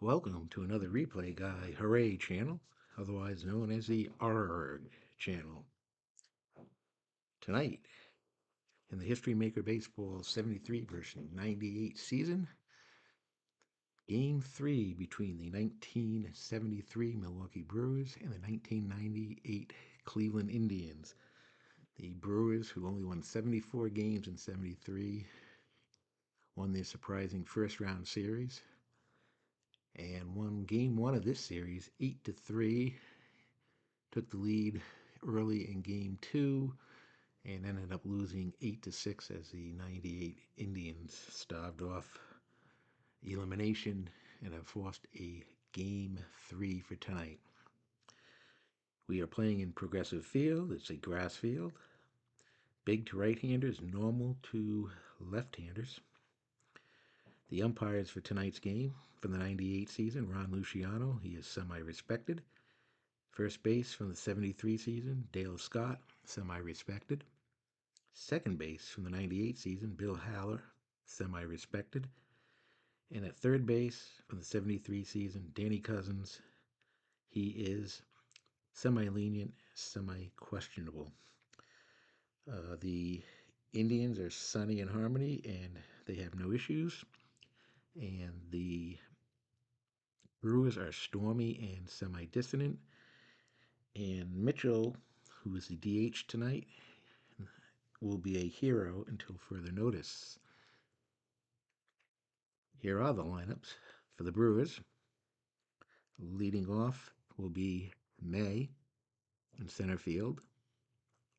Welcome to another Replay Guy Hooray channel, otherwise known as the ARG channel. Tonight, in the History Maker Baseball 73 versus 98 season, Game 3 between the 1973 Milwaukee Brewers and the 1998 Cleveland Indians. The Brewers, who only won 74 games in 73, won their surprising first round series and won Game 1 of this series 8-3. Took the lead early in Game 2 and ended up losing 8-6 as the 98 Indians staved off elimination and have forced a Game 3 for tonight. We are playing in Progressive Field. It's a grass field. Big to right-handers, normal to left-handers. The umpires for tonight's game from the 98 season, Ron Luciano, he is semi-respected. First base from the 73 season, Dale Scott, semi-respected. Second base from the 98 season, Bill Haller, semi-respected. And at third base from the 73 season, Danny Cousins, he is semi-lenient, semi-questionable. The Indians are sunny and harmony, and they have no issues. And the Brewers are stormy and semi-dissonant. And Mitchell, who is the DH tonight, will be a hero until further notice. Here are the lineups for the Brewers. Leading off will be May in center field,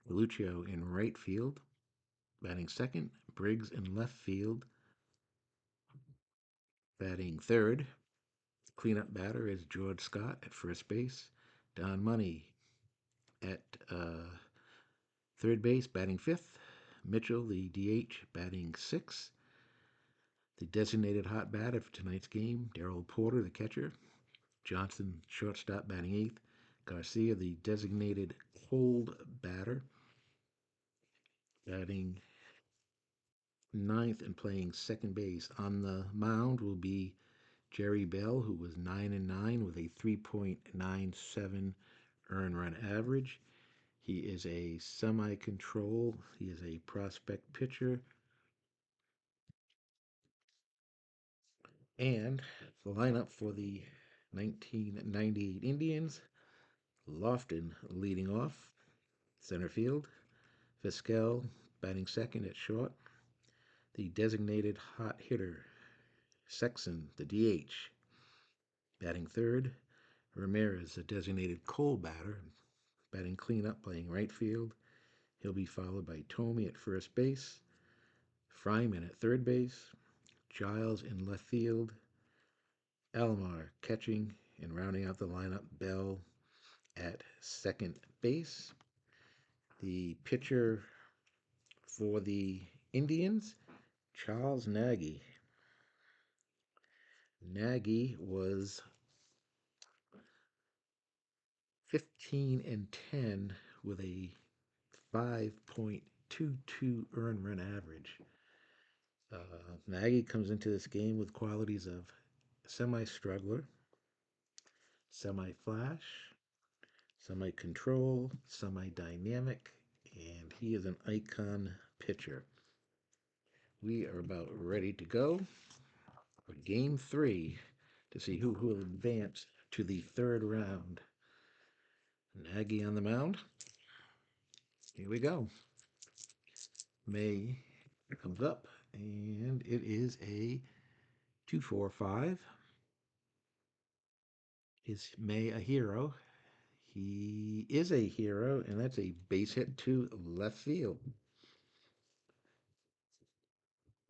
Lucio in right field, batting second, Briggs in left field, batting third. Cleanup batter is George Scott at first base, Don Money at third base, batting fifth, Mitchell, the DH, batting sixth. The designated hot batter for tonight's game, Darrell Porter, the catcher, Johnson, shortstop, batting eighth, Garcia, the designated cold batter, batting ninth and playing second base. On the mound will be Jerry Bell, who was 9-9 with a 3.97 earned run average. He is a semi-control. He is a prospect pitcher. And the lineup for the 1998 Indians, Lofton leading off, center field, Vizquel batting second at short, the designated hot hitter, Sexton, the DH, batting third, Ramirez, the designated cold batter, batting cleanup, playing right field. He'll be followed by Tomey at first base, Fryman at third base, Giles in left field, Alomar catching, and rounding out the lineup, Bell at second base. The pitcher for the Indians, Charles Nagy. Nagy was 15-10 with a 5.22 earned run average. Nagy comes into this game with qualities of semi-struggler, semi-flash, semi-control, semi-dynamic, and he is an icon pitcher. We are about ready to go for Game 3 to see who will advance to the third round. Nagy on the mound. Here we go. May comes up, and it is a 2-4-5. Is May a hero? He is a hero, and that's a base hit to left field.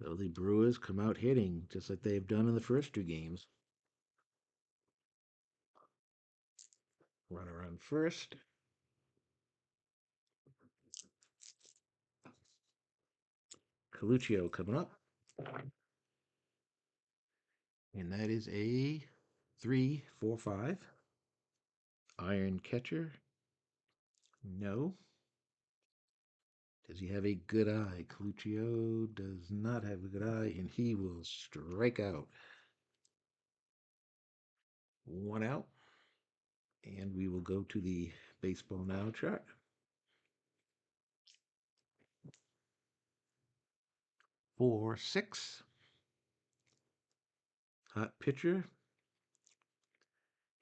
So the Brewers come out hitting, just like they've done in the first two games. Runner on first. Coluccio coming up. And that is a 3-4-5. Iron catcher. No. Does he have a good eye? Coluccio does not have a good eye, and he will strike out. 1 out. And we will go to the Baseball Now chart. 4-6. Hot pitcher.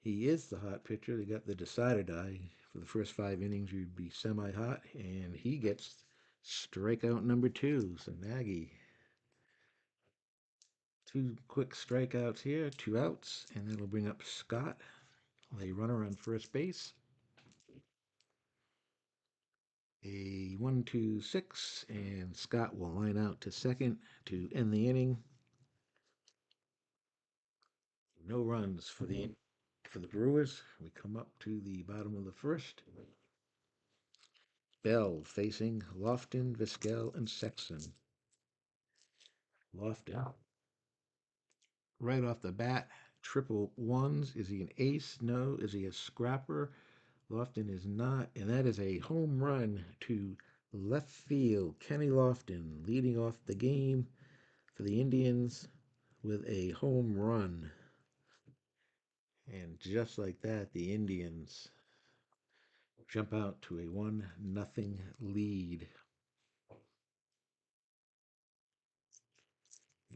He is the hot pitcher. They got the decider die. For the first 5 innings, you'd be semi-hot, and he gets strikeout number 2. So Nagy, 2 quick strikeouts here, 2 outs, and that'll bring up Scott, a runner on first base. A 1-2-6, and Scott will line out to second to end the inning. No runs for the Brewers. We come up to the bottom of the first. Bell facing Lofton, Vizquel, and Sexton. Lofton, right off the bat, triple ones. Is he an ace? No. Is he a scrapper? Lofton is not, and that is a home run to left field. Kenny Lofton leading off the game for the Indians with a home run. And just like that, the Indians jump out to a 1-0 lead.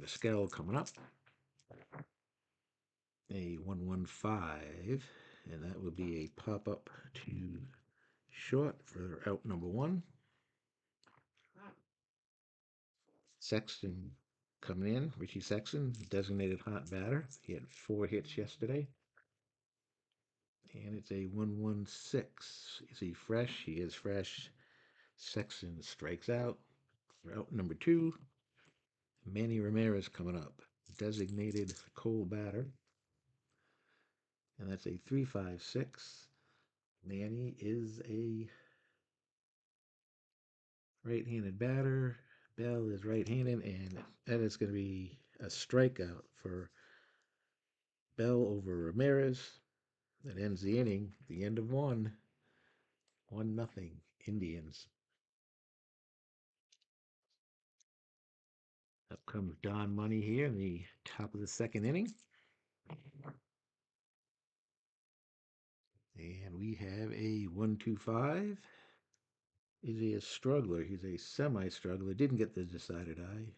Vizquel coming up. A 1-1-5, and that would be a pop-up to short for out number 1. Sexton coming in. Richie Sexton, designated hot batter. He had 4 hits yesterday. And it's a 1-1-6. Is he fresh? He is fresh. Sexton strikes out for out number 2. Manny Ramirez coming up. Designated cold batter. And that's a 3-5-6. Manny is a right-handed batter. Bell is right-handed, and that is going to be a strikeout for Bell over Ramirez. That ends the inning. The end of 1. 1-0 Indians. Up comes Don Money here in the top of the 2nd inning. And we have a 1-2-5. Is he a struggler? He's a semi-struggler. Didn't get the decided eye.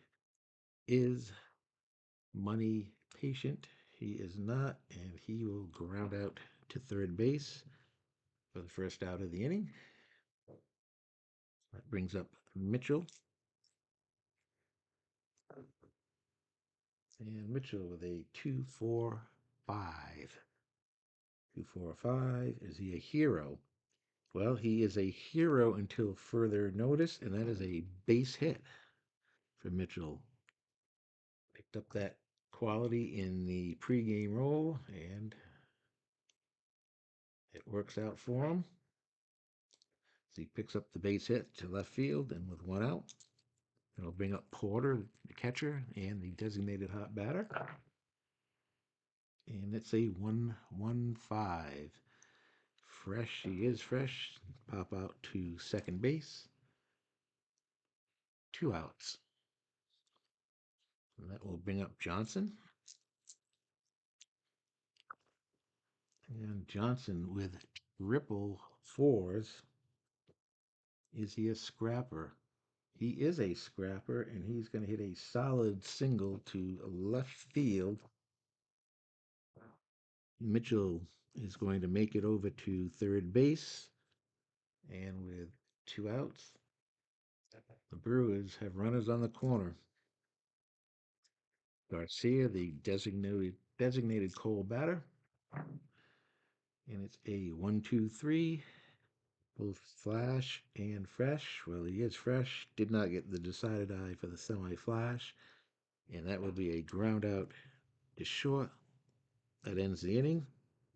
Is Money patient? He is not, and he will ground out to third base for the first out of the inning. That brings up Mitchell. And Mitchell with a 2-4-5. 2-4-5. Is he a hero? Well, he is a hero until further notice, and that is a base hit for Mitchell. Picked up that quality in the pregame role, and it works out for him. So he picks up the base hit to left field, and with 1 out, it'll bring up Porter, the catcher, and the designated hot batter. And it's a 1-1-5. Fresh, he is fresh. Pop out to second base. 2 outs. And that will bring up Johnson. And Johnson with triple 4s. Is he a scrapper? He is a scrapper, and he's going to hit a solid single to left field. Mitchell is going to make it over to third base. And with 2 outs, the Brewers have runners on the corner. Garcia, the designated cold batter. And it's a 1-2-3. Both flash and fresh. Well, he is fresh. Did not get the decided eye for the semi-flash. And that will be a ground out to short. That ends the inning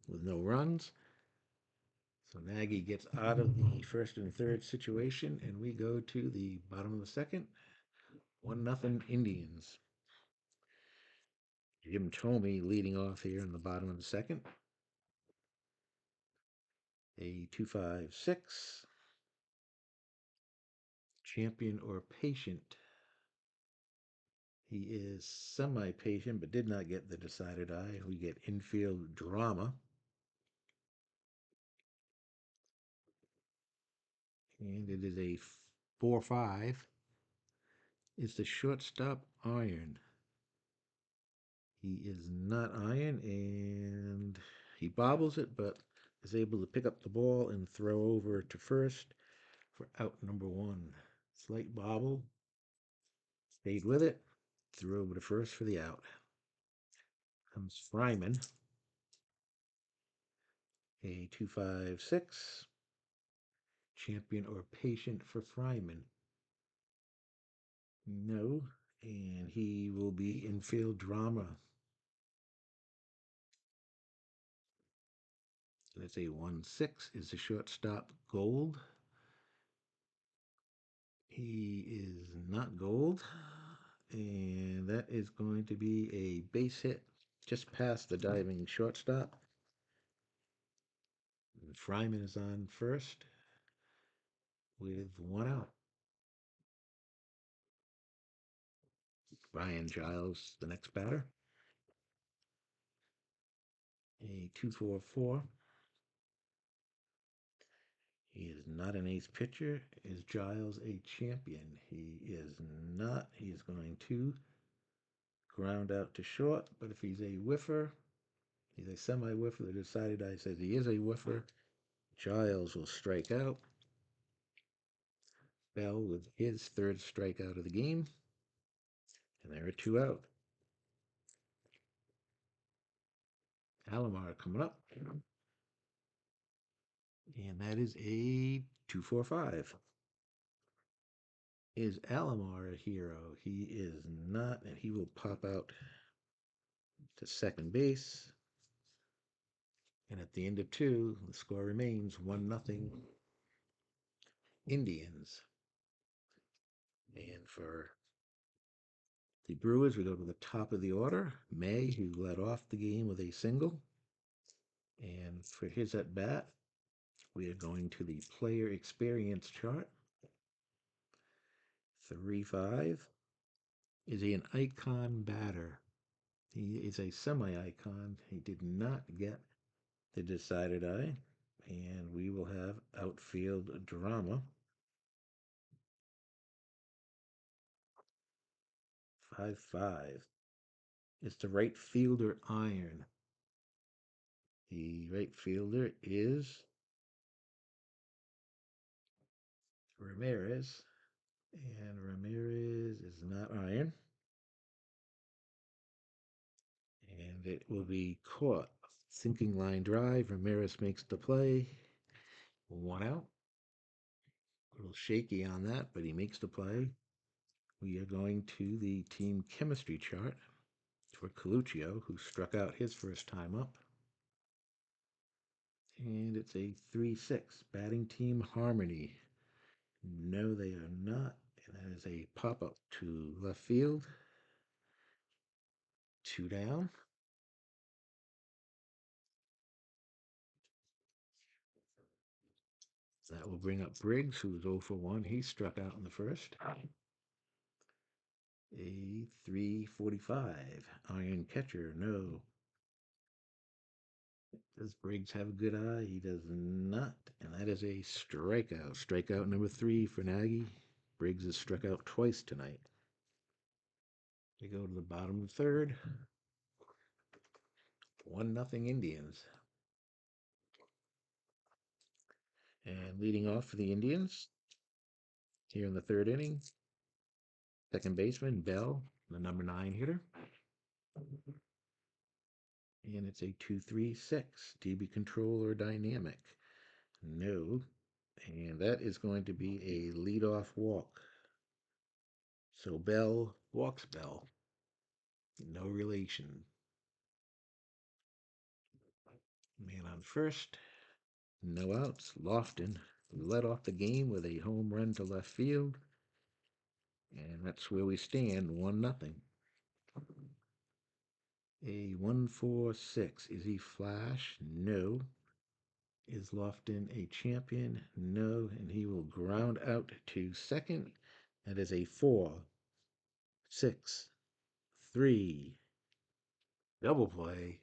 with no runs. So Nagy gets out of the first and third situation, and we go to the bottom of the 2nd. 1-0 Indians. Jim Thome leading off here in the bottom of the 2nd. A 2-5-6. Champion or patient. He is semi-patient, but did not get the decided eye. We get infield drama. And it is a 4-5. It's the shortstop iron. He is not iron, and he bobbles it, but is able to pick up the ball and throw over to first for out number one. Slight bobble, stayed with it, threw over to first for the out. Comes Fryman, a 2-5-6. Champion or patient for Fryman? No, and he will be infield drama. That's a 1-6. Is the shortstop gold? He is not gold. And that is going to be a base hit just past the diving shortstop. And Fryman is on first with one out. Brian Giles, the next batter. A 2-4-4. He is not an ace pitcher. Is Giles a champion? He is not. He is going to ground out to short, but if he's a whiffer, he's a semi-whiffer. The decided eye says he is a whiffer. Giles will strike out. Bell with his third strikeout of the game. And there are two out. Alomar coming up. And that is a 2-4-5. Is Alomar a hero? He is not, and he will pop out to second base. And at the end of two, the score remains 1-0 Indians. And for the Brewers, we go to the top of the order. May, who led off the game with a single. And for his at bat, we are going to the player experience chart. 3-5. Is he an icon batter? He is a semi-icon. He did not get the decided eye. And we will have outfield drama. 5-5. It's the right fielder iron. The right fielder is Ramirez. And Ramirez is not iron. And it will be caught. Sinking line drive. Ramirez makes the play. One out. A little shaky on that, but he makes the play. We are going to the team chemistry chart for Coluccio, who struck out his first time up. And it's a 3-6. Batting team harmony. No, they are not. And that is a pop-up to left field. Two down. That will bring up Briggs, who was 0 for 1. He struck out in the first. A 3-45. Iron catcher, no. Does Briggs have a good eye? He does not. And that is a strikeout. Strikeout number 3 for Nagy. Briggs has struck out twice tonight. We go to the bottom of the third. 1-0 Indians. And leading off for the Indians, here in the third inning, second baseman, Bell, the number 9 hitter. And it's a 2-3-6. DB control or dynamic? No. And that is going to be a leadoff walk. So Bell walks Bell. No relation. Man on first. No outs. Lofton led off the game with a home run to left field. And that's where we stand, 1-0. A 1-4-6. Is he flash? No. Is Lofton a champion? No. And he will ground out to second. That is a 4-6. 3. Double play.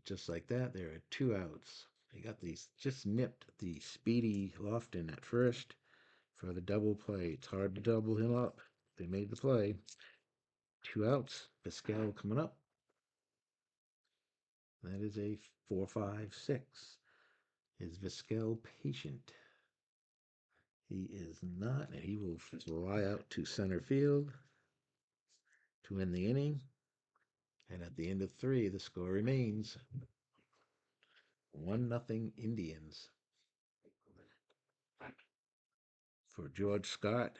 Just like that, there are 2 outs. They got these just nipped the speedy Lofton at first for the double play. It's hard to double him up. They made the play. 2 outs. Vizquel coming up. That is a 4-5-6. Is Vizquel patient? He is not, and he will fly out to center field to end the inning. And at the end of 3, the score remains 1-0 Indians. For George Scott,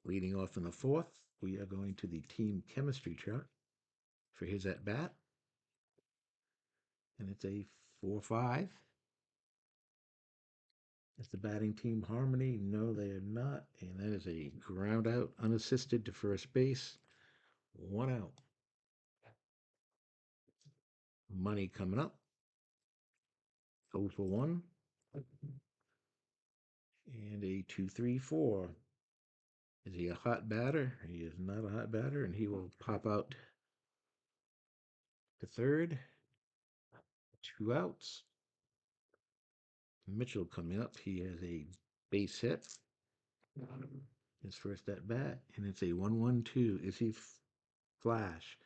leading off in the 4th, we are going to the team chemistry chart for his at bat. And it's a 4-5. Is the batting team harmony? No, they are not. And that is a ground out, unassisted to first base. 1 out. Money coming up. 0 for 1. And a 2-3-4. Is he a hot batter? He is not a hot batter, and he will pop out to third. 2 outs. Mitchell coming up. He has a base hit. His first at bat, and it's a 1-1-2. Is he flash?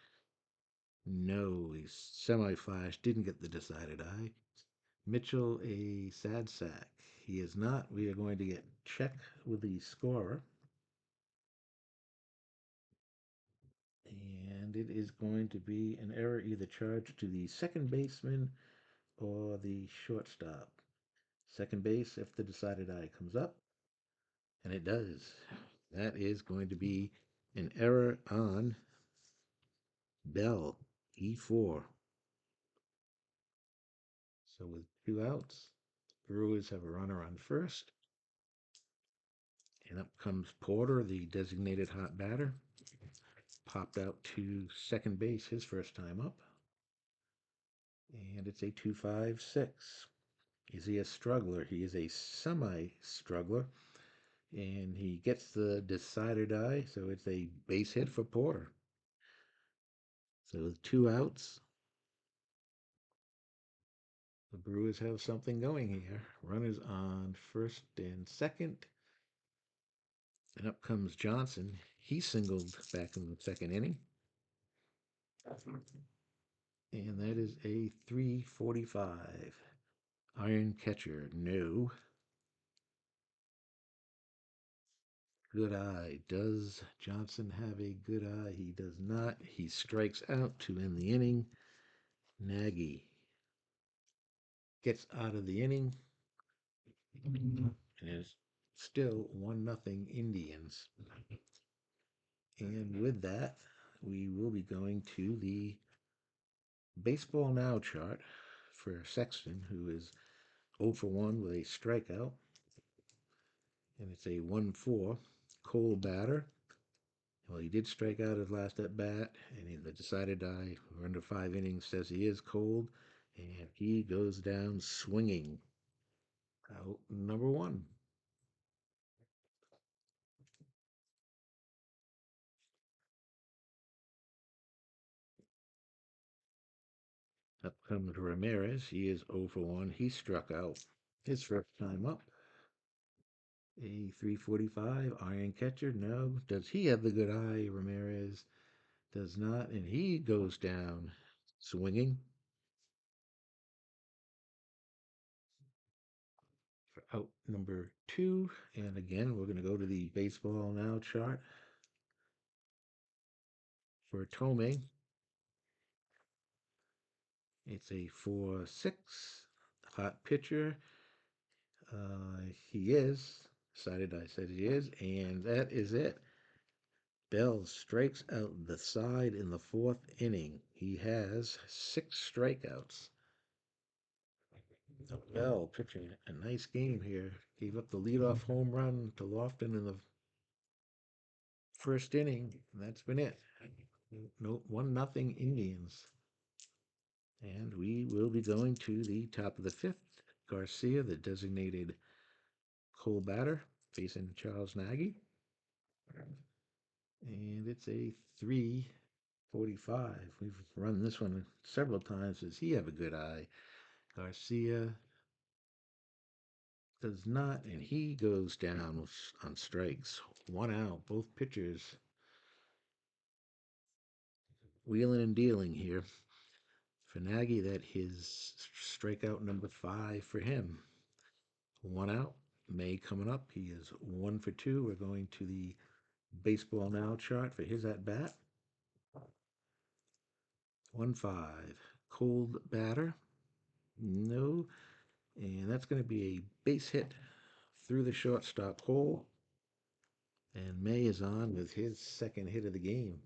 No, he's semi-flash. Didn't get the decided eye. Mitchell, a sad sack. He is not. We are going to get check with the scorer. And it is going to be an error either charged to the second baseman or the shortstop. Second base, if the decided eye comes up, and it does. That is going to be an error on Bell, E4. So with 2 outs, Brewers have a runner on first. And up comes Porter, the designated hot batter. Popped out to second base his first time up. And it's a 2-5-6. Is he a struggler? He is a semi-struggler. And he gets the decided eye, so it's a base hit for Porter. So with 2 outs, the Brewers have something going here. Runners on first and second. And up comes Johnson. He singled back in the second inning. And that is a 3-45. Iron catcher, no. Good eye. Does Johnson have a good eye? He does not. He strikes out to end the inning. Nagy gets out of the inning. And it's still 1-0 Indians. And with that, we will be going to the Baseball Now chart for Sexton, who is 0 for 1 with a strikeout. And it's a 1-4. Cole batter. Well, he did strike out his last at bat, and the decided eye, we're under 5 innings, says he is cold, and he goes down swinging. Out number 1. Up comes Ramirez. He is 0 for 1. He struck out his first time up. A 345 iron catcher. No. Does he have the good eye? Ramirez does not, and he goes down swinging. For out number 2. And again, we're going to go to the Baseball Now chart for Tomei. It's a 4-6. Hot pitcher. He is. Decided I said he is. And that is it. Bell strikes out the side in the 4th inning. He has 6 strikeouts. Bell pitching a nice game here. Gave up the leadoff home run to Lofton in the first inning. And that's been it. No, 1-0 Indians. And we will be going to the top of the 5th. Garcia, the designated Cole batter, facing Charles Nagy. And it's a 345. We've run this one several times. Does he have a good eye? Garcia does not, and he goes down on strikes. One out. Both pitchers wheeling and dealing here. For Nagy, that his strikeout number 5 for him. One out. May coming up. He is 1 for 2. We're going to the baseball now chart for his at bat. 1-5. Cold batter. No. And that's going to be a base hit through the shortstop hole. And May is on with his second hit of the game.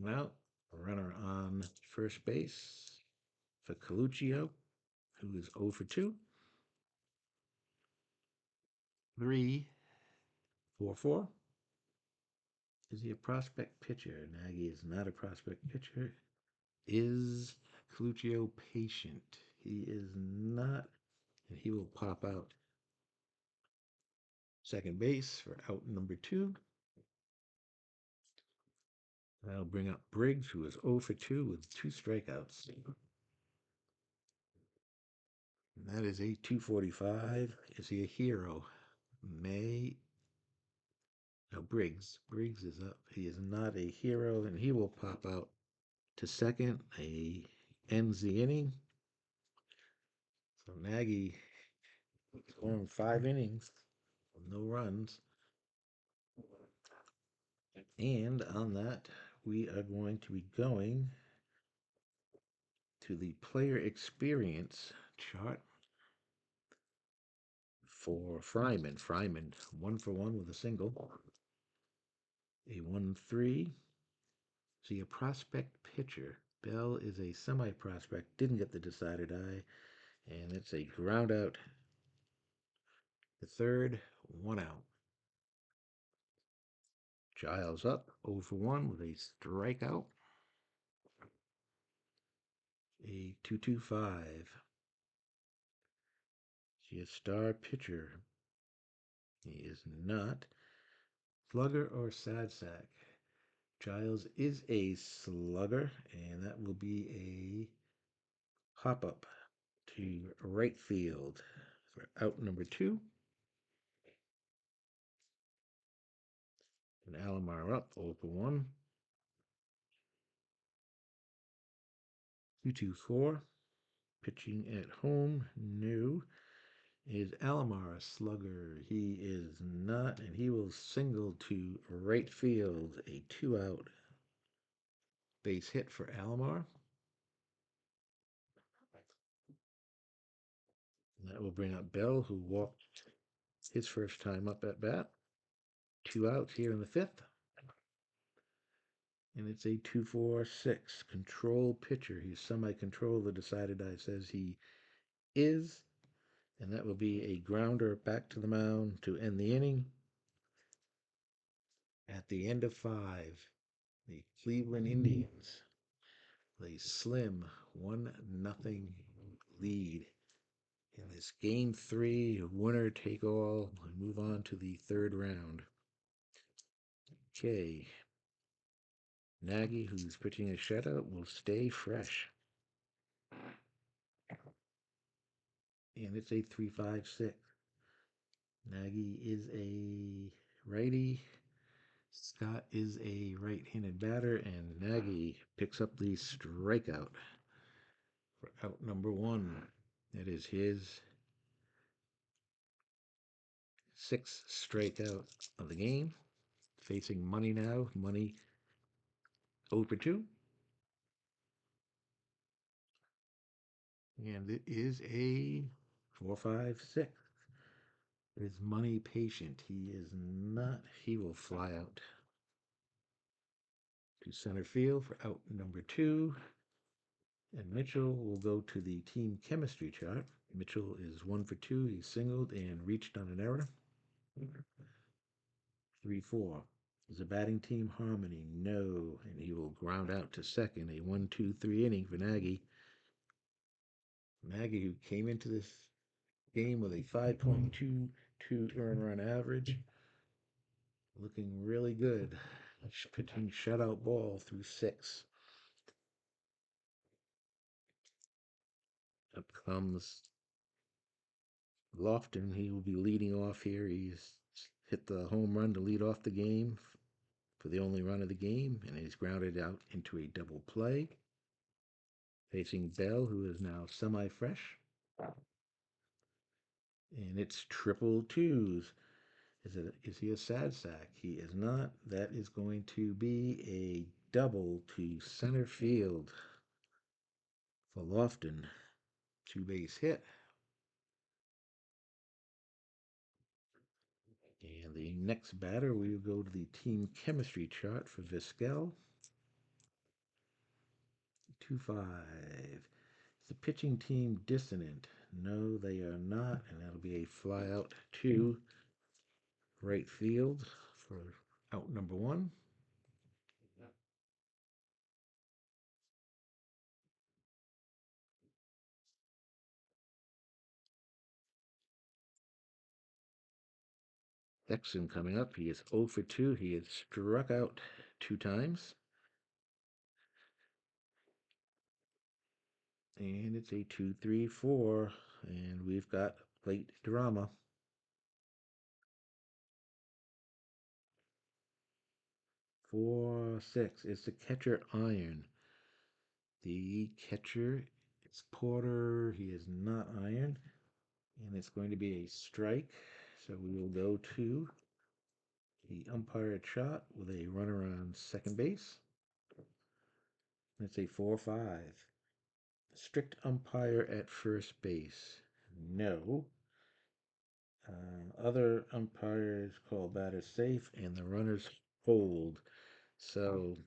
Now, runner on first base for Coluccio, who is 0 for 2. 3-4-4. Is he a prospect pitcher? Nagy is not a prospect pitcher. Is Coluccio patient? He is not, and he will pop out second base for out number 2. That'll bring up Briggs, who is 0 for 2 with 2 strikeouts. And that is a 245. Is he a hero? May. No, Briggs. Briggs is up. He is not a hero, and he will pop out to second. He ends the inning. So Nagy going 5 innings, no runs. And on that, we are going to be going to the player experience chart for Fryman. Fryman, 1 for 1 with a single. A 1-3. See, a prospect pitcher. Bell is a semi-prospect. Didn't get the decided eye. And it's a ground out. The third, 1 out. Giles up, 0 for 1 with a strikeout. A 2-2-5. See, a star pitcher. He is not. Slugger or sad sack? Giles is a slugger, and that will be a hop up to right field for out number 2. And Alomar up, 0 for 1. 2-2-4. Pitching at home, no. Is Alomar a slugger? He is not, and he will single to right field, a 2 out base hit for Alomar. And that will bring up Bell, who walked his first time up at bat. 2 outs here in the 5th. And it's a 2-4-6. Control pitcher. He's semi-control. The decided eye says he is. And that will be a grounder back to the mound to end the inning. At the end of 5, the Cleveland Indians, a slim 1-0 lead in this game 3, winner take all, and move on to the 3rd round. Okay. Nagy, who's pitching a shutout, will stay fresh. And it's a 3-5-6. Nagy is a righty. Scott is a right-handed batter, and Nagy picks up the strikeout for out number 1. That is his 6th strikeout of the game. Facing Money now. Money 0 for 2. And it is a 4-5-6. Is Money patient? He is not. He will fly out to center field for out number 2. And Mitchell will go to the team chemistry chart. Mitchell is 1 for 2. He singled and reached on an error. 3-4. Is a batting team harmony? No. And he will ground out to second. A 1-2-3 inning for Nagy. Nagy, who came into this game with a 5.22 earned run average, looking really good. Pitching shutout ball through 6. Up comes Lofton. He will be leading off here. He's hit the home run to lead off the game for the only run of the game, and he's grounded out into a double play. Facing Bell, who is now semi-fresh. And it's triple twos. Is he a sad sack? He is not. That is going to be a double to center field for Lofton. 2-base hit. And the next batter, we will go to the team chemistry chart for Vizquel. 2-5. Is the pitching team dissonant? No, they are not, and that'll be a fly out to right field for out number 1. Exon coming up. He is 0 for 2. He has struck out 2 times. And it's a 2-3-4. And we've got plate drama. 4-6. It's the catcher iron. The catcher is Porter. He is not iron. And it's going to be a strike. So we will go to the umpire shot with a runner on second base. It's a 4-5. Strict umpire at first base. No. Other umpires call batter safe, and the runners hold. So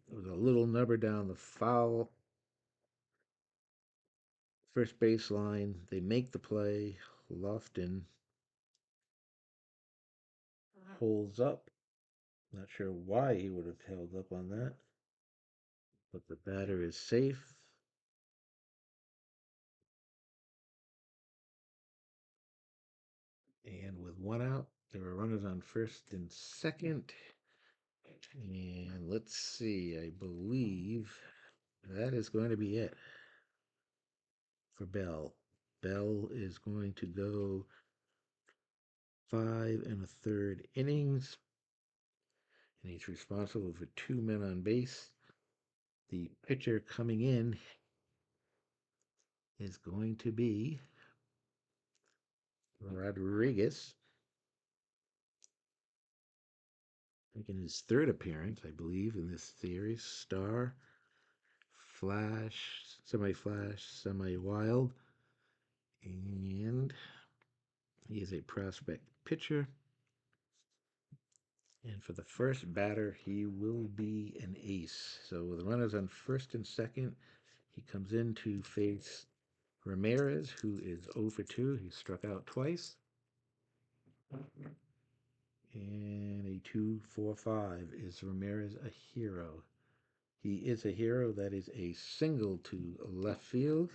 it was a little number down the foul first baseline. They make the play. Lofton holds up. Not sure why he would have held up on that, but the batter is safe. And with 1 out, there are runners on first and second. And let's see, I believe that is going to be it for Bell. Bell is going to go 5 1/3 innings, and he's responsible for 2 men on base. The pitcher coming in is going to be Rodriguez, making his 3rd appearance, I believe, in this series. Star, flash, semi-flash, semi-wild, and he is a prospect pitcher. And for the first batter, he will be an ace. So with the runners on first and second, he comes in to face Ramirez, who is 0 for 2. He struck out twice. And a 2-4-5. Is Ramirez a hero? He is a hero. That is a single to left field.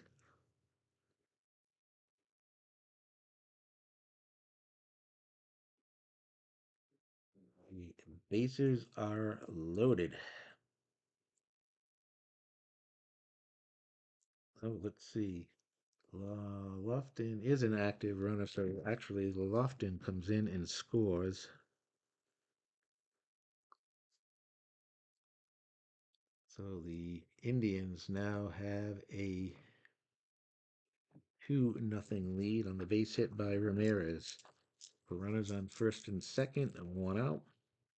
The bases are loaded. Oh, let's see. Lofton is an active runner, so actually Lofton comes in and scores. So the Indians now have a 2-0 lead on the base hit by Ramirez. For runners on first and second, and 1 out.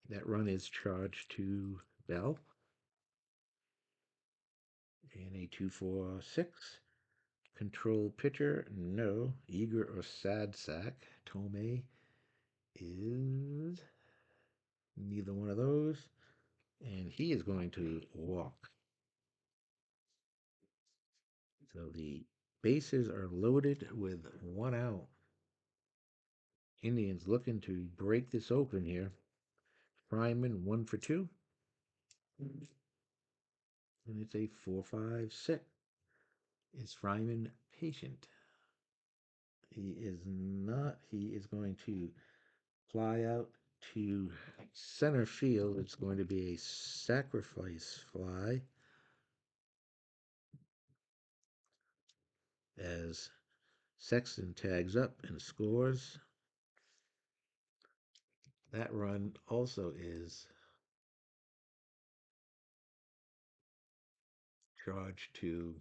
That run is charged to Bell. And a 2-4-6. Control pitcher, no. Eager or sad sack. Tomei is neither one of those. And he is going to walk. So the bases are loaded with 1 out. Indians looking to break this open here. Fryman 1 for 2. And it's a 4-5-6. Is Fryman patient? He is not. He is going to fly out to center field. It's going to be a sacrifice fly as Sexton tags up and scores. That run also is charged to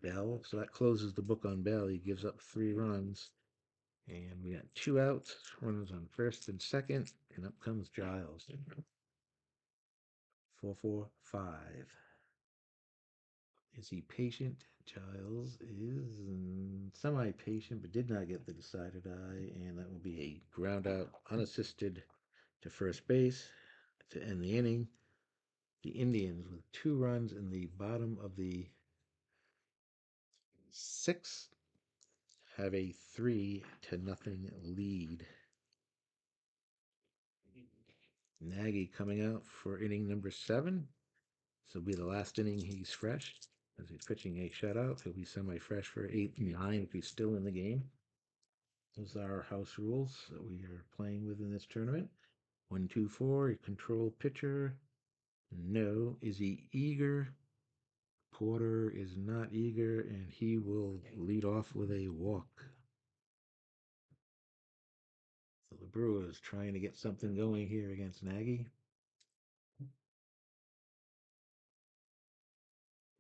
Bell. So that closes the book on Bell. He gives up 3 runs. And we got 2 outs, runners on first and second, and up comes Giles. 4-4-5. Is he patient? Giles is semi-patient, but did not get the decided eye, and that will be a ground out, unassisted to first base to end the inning. The Indians, with 2 runs in the bottom of the 6th, have a 3-0 lead. Nagy coming out for inning number 7. This will be the last inning he's fresh, as he's pitching a shutout. He'll be semi-fresh for 8 and 9 if he's still in the game. Those are our house rules that we are playing with in this tournament. 1, 2, 4, a control pitcher. No. Is he eager? Porter is not eager, and he will lead off with a walk. So the Brewers trying to get something going here against Nagy.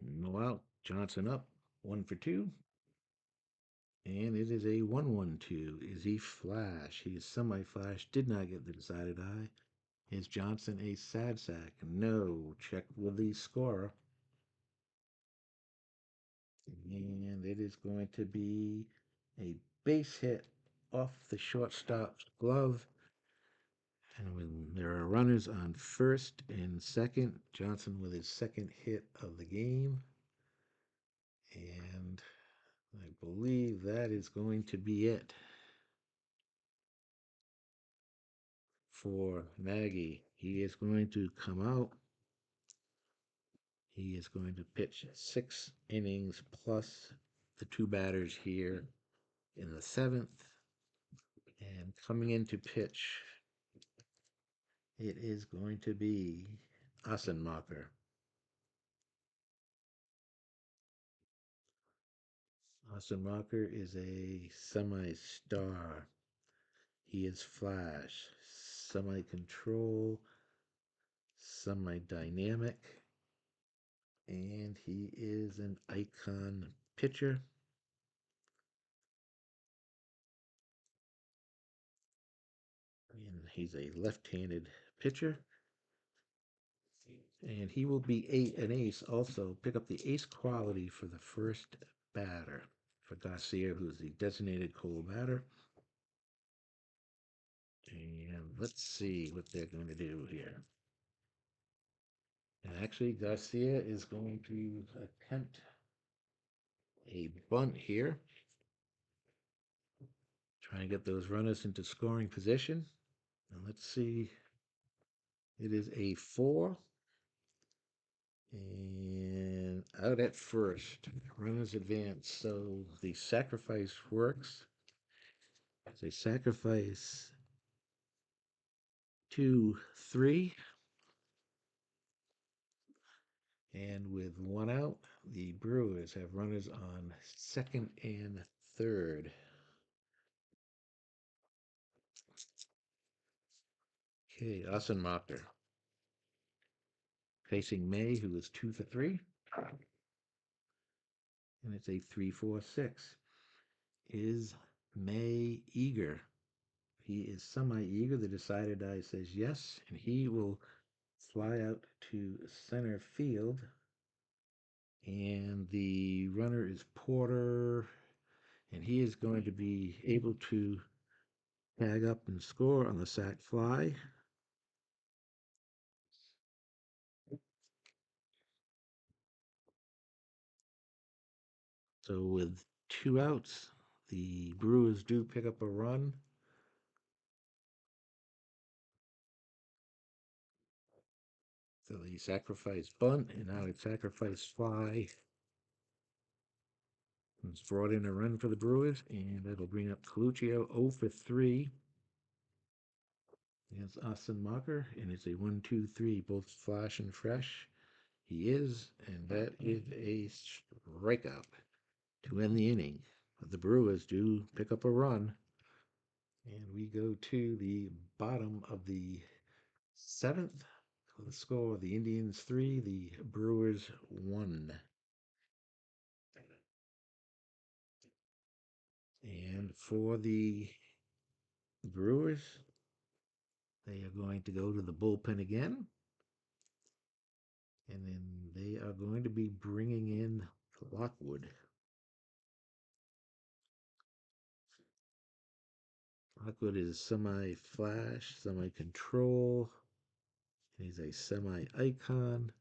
No out. Johnson up. 1 for 2. And it is a 1-1-2. Is he flash? He is semi-flash. Did not get the decided eye. Is Johnson a sad sack? No. Check with the scorer. And it is going to be a base hit off the shortstop's glove. And when there are runners on first and second, Johnson with his second hit of the game. And I believe that is going to be it for Nagy. He is going to come out. He is going to pitch 6 innings plus the 2 batters here in the 7th. And coming in to pitch, it is going to be Assenmacher. Assenmacher is a semi-star. He is flash, semi-control, semi-dynamic, and he is an icon pitcher. And he's a left-handed pitcher. And he will be an ace also. Pick up the ace quality for the first batter for Garcia, who's the designated cold batter. And let's see what they're going to do here. And actually, Garcia is going to attempt a bunt here. Try and get those runners into scoring position. And let's see. It is a 4. And out at first. Runners advance. So the sacrifice works. They sacrifice 2, 3. And with 1 out, the Brewers have runners on second and third. Okay, Assenmacher facing May, who is 2 for 3. And it's a 3-4-6. Is May eager? He is semi-eager. The decided eye says yes, and he will fly out to center field. And the runner is Porter, and he is going to be able to tag up and score on the sac fly. So with 2 outs, the Brewers do pick up a run. So the sacrifice bunt, and now it's sacrifice fly. It's brought in a run for the Brewers, and that'll bring up Coluccio 0 for 3. Against Austin Marker, and it's a 1-2-3, both flash and fresh. He is, and that is a strikeout to end the inning. But the Brewers do pick up a run, and we go to the bottom of the seventh. The score: the Indians 3, the Brewers 1. And for the Brewers, they are going to go to the bullpen again, and then they are going to be bringing in Lockwood. Lockwood is semi-flash, semi-control. He's a semi-icon.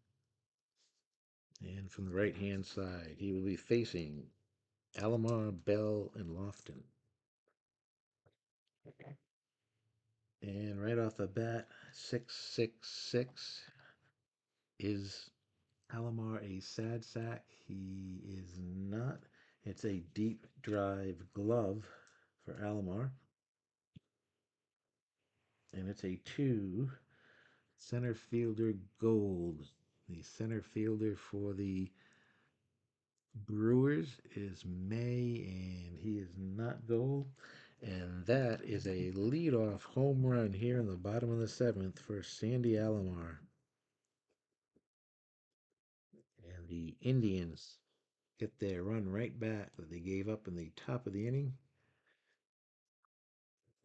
And from the right-hand side, he will be facing Alomar, Bell, and Lofton. And right off the bat, 666. Is Alomar a sad sack? He is not. It's a deep drive glove for Alomar. And it's a 2 center fielder gold. The center fielder for the Brewers is May, and he is not gold. And that is a leadoff home run here in the bottom of the seventh for Sandy Alomar. And the Indians get their run right back that they gave up in the top of the inning.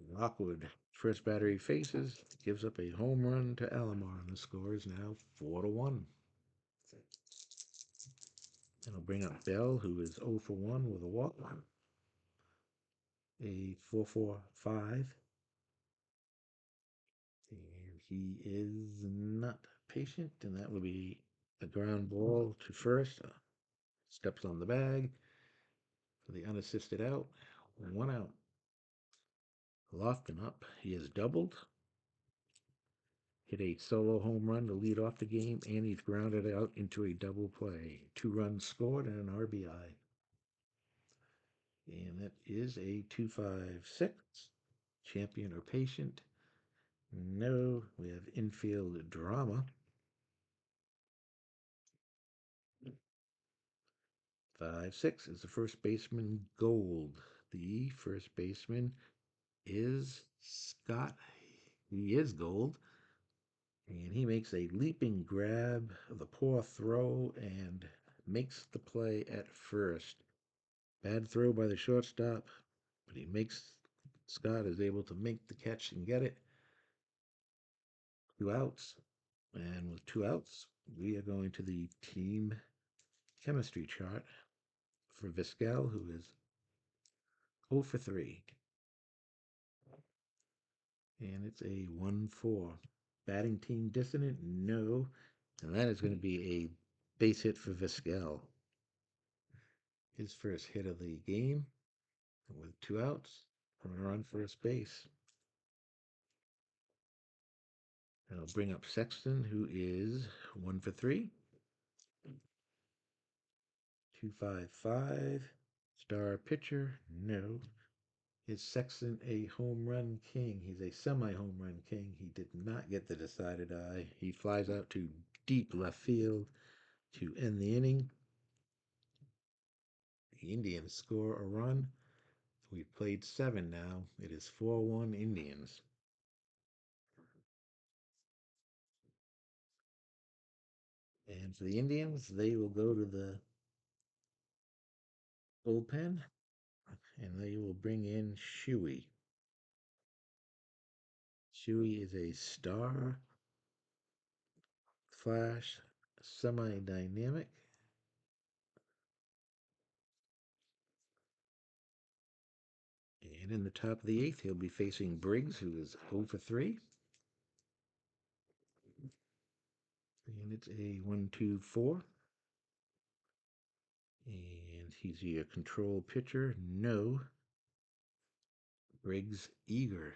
Lockwood, first batter he faces, gives up a home run to Alomar, and the score is now 4-1. And I'll bring up Bell, who is 0 for 1 with a walk, a 4-4-5. And he is not patient, and that will be a ground ball to first. Steps on the bag for the unassisted out. 1 out. Lofton up. He is doubled. Hit a solo home run to lead off the game, and he's grounded out into a double play. 2 runs scored and an RBI. And that is a 2-5-6. Champion or patient? No. We have infield drama. 5-6 is the first baseman gold. The first baseman is Scott. He is gold. And he makes a leaping grab of the poor throw and makes the play at first. Bad throw by the shortstop, but Scott is able to make the catch and get it. 2 outs. And with 2 outs, we are going to the team chemistry chart for Vizquel, who is 0 for 3. And it's a 1-4. Batting team dissonant? No. And that is going to be a base hit for Vizquel. His first hit of the game with 2 outs. Runner on first base. And I'll bring up Sexton, who is 1 for 3. 2-5-5. Star pitcher? No. Is Sexton a home run king? He's a semi-home run king. He did not get the decided eye. He flies out to deep left field to end the inning. The Indians score a run. We've played 7 now. It is 4-1 Indians. And for the Indians, they will go to the bullpen, and they will bring in Shuey. Shuey is a star, flash, semi-dynamic. And in the top of the 8th, he'll be facing Briggs, who is 0 for 3. And it's a 1-2-4. And he's your control pitcher. No. Briggs eager.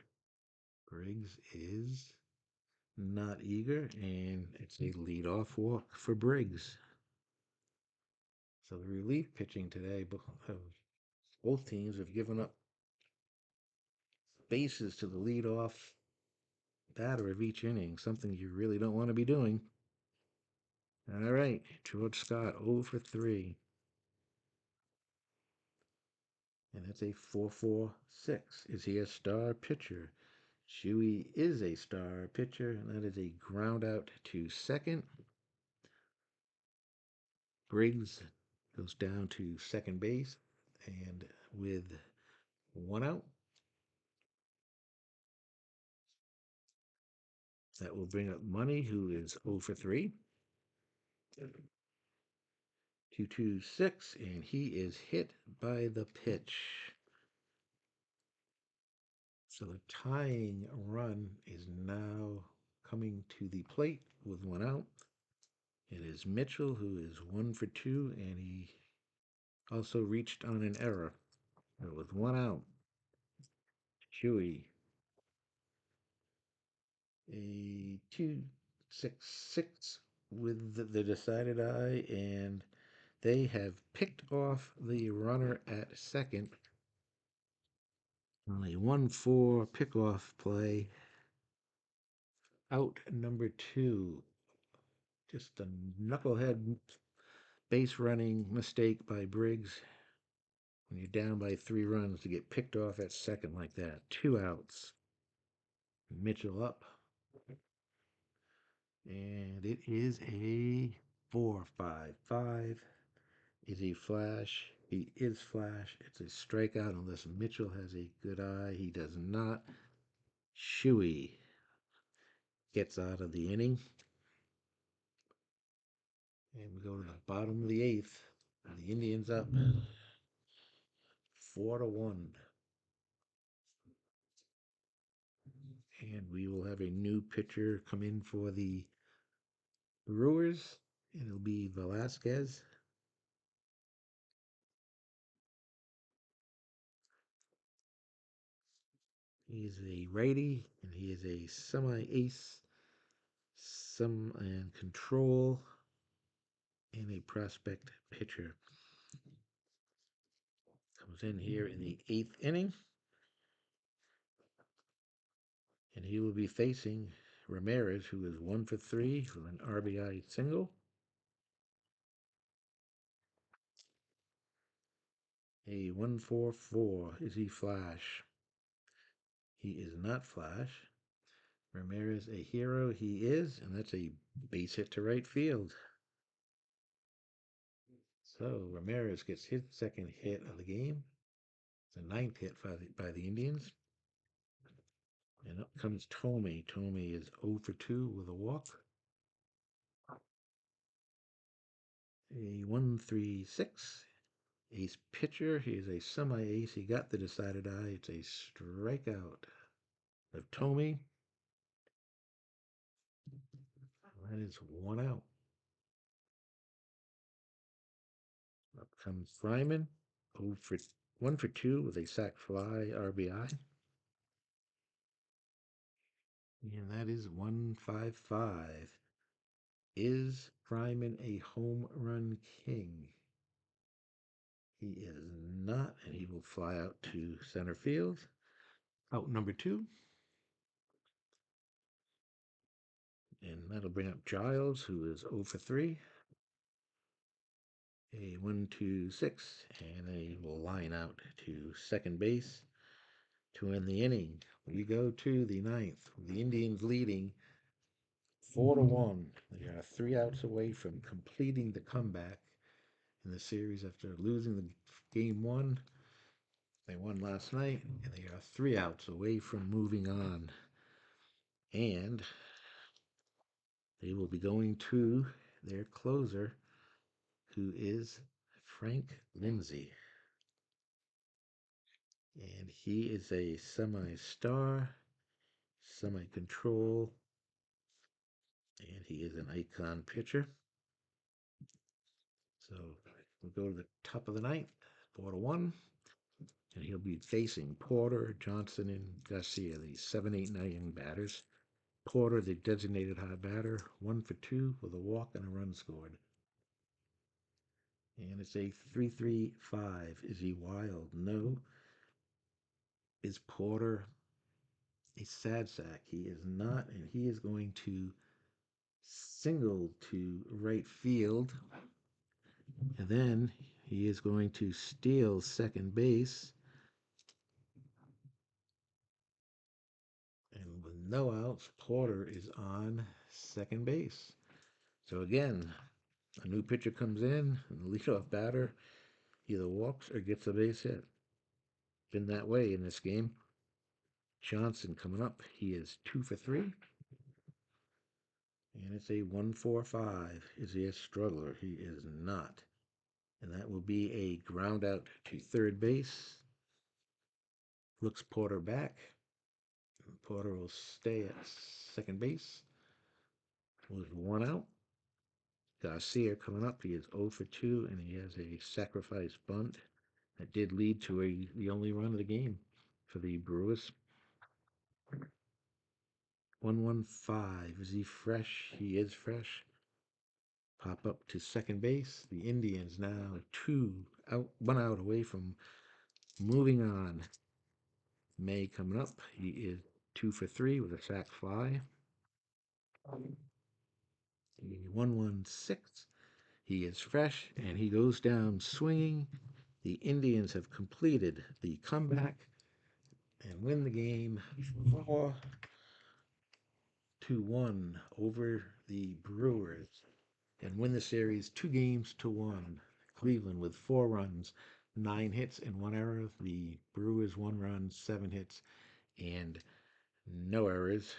Briggs is not eager, and it's a leadoff walk for Briggs. So the relief pitching today, both teams have given up bases to the leadoff batter of each inning, something you really don't want to be doing. All right, George Scott 0 for 3. And that's a 4-4-6. Is he a star pitcher? Shuey is a star pitcher, and that is a ground out to second. Briggs goes down to second base, and with one out, that will bring up Money, who is 0 for 3. 2-2-6, and he is hit by the pitch. So the tying run is now coming to the plate with one out. It is Mitchell, who is 1 for 2, and he also reached on an error. With one out, Huey, a 2-6-6 with the decided eye, and they have picked off the runner at second. Only 1-4 pickoff play. Out number 2. Just a knucklehead base running mistake by Briggs. When you're down by 3 runs to get picked off at second like that. 2 outs. Mitchell up. And it is a 4-5-5. Is he flash? He is flash. It's a strikeout unless Mitchell has a good eye. He does not. Shuey gets out of the inning. And we go to the bottom of the 8th. The Indians up 4-1. And we will have a new pitcher come in for the Brewers. And it'll be Velasquez. He's a righty, and he is a semi-ace, some and control, and a prospect pitcher. Comes in here in the 8th inning, and he will be facing Ramirez, who is 1 for 3 with an RBI single. A 1-4-4. Is he flash? He is not flash. Ramirez a hero? He is, and that's a base hit to right field. So Ramirez gets his second hit of the game. It's the 9th hit by the Indians. And up comes Tomey. Tomey is 0 for 2 with a walk. A 1-3-6. Ace pitcher. He is a semi-ace. He got the decided eye. It's a strikeout of Tomey. That is one out. Up comes Fryman. 1 for 2 with a sac fly RBI. And that is 1-5-5. Is Fryman a home run king? He is not, and he will fly out to center field. Out number 2. And that'll bring up Giles, who is 0 for 3. A 1-2-6, and they will line out to second base to end the inning. We go to the 9th. The Indians leading 4-1. They are 3 outs away from completing the comeback in the series after losing the game 1. They won last night, and they are 3 outs away from moving on. And they will be going to their closer, who is Frank Lindsay. And he is a semi-star, semi-control, and he is an icon pitcher. So we'll go to the top of the 9th, 4-1. And he'll be facing Porter, Johnson, and Garcia, the 7, 8, 9 batters. Porter, the designated high batter, 1 for 2 with a walk and a run scored. And it's a 3-3-5. Is he wild? No. Is Porter a sad sack. He is not, and he is going to single to right field. And then he is going to steal second base. And with no outs, Porter is on second base. So again, a new pitcher comes in, and the leadoff batter either walks or gets a base hit. Been that way in this game. Johnson coming up. He is 2 for 3. And it's a 1-4-5. Is he a struggler? He is not. And that will be a ground out to third base. Looks Porter back. Porter will stay at second base. With one out. Garcia coming up. He is 0 for 2, and he has a sacrifice bunt that did lead to the only run of the game for the Brewers. 1-1-5. Is he fresh? He is fresh. Pop up to second base. The Indians now 1 out away from moving on. May coming up. He is 2 for 3 with a sac fly. 1-1-6. He is fresh and he goes down swinging. The Indians have completed the comeback and win the game 4-1 over the Brewers and win the series 2-1. Cleveland with 4 runs, 9 hits, and 1 error. The Brewers 1 run, 7 hits, and no errors.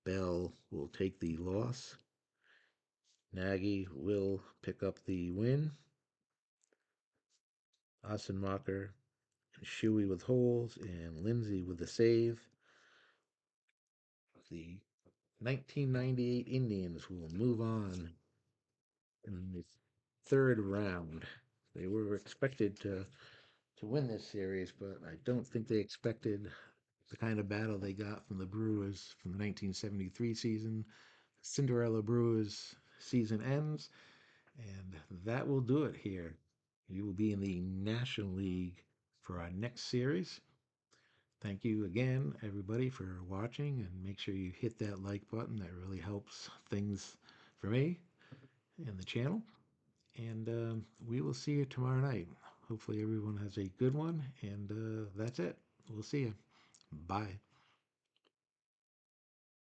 Bell will take the loss. Nagy will pick up the win. Ossenmacher and Shuey with holes, and Lindsay with the save. The 1998 Indians will move on in the third round. They were expected to win this series, but I don't think they expected the kind of battle they got from the Brewers from the 1973 season. Cinderella Brewers season ends, and that will do it here. You will be in the National League for our next series. Thank you again, everybody, for watching, and make sure you hit that like button. That really helps things for me and the channel. And we will see you tomorrow night. Hopefully, everyone has a good one, and that's it. We'll see you. Bye.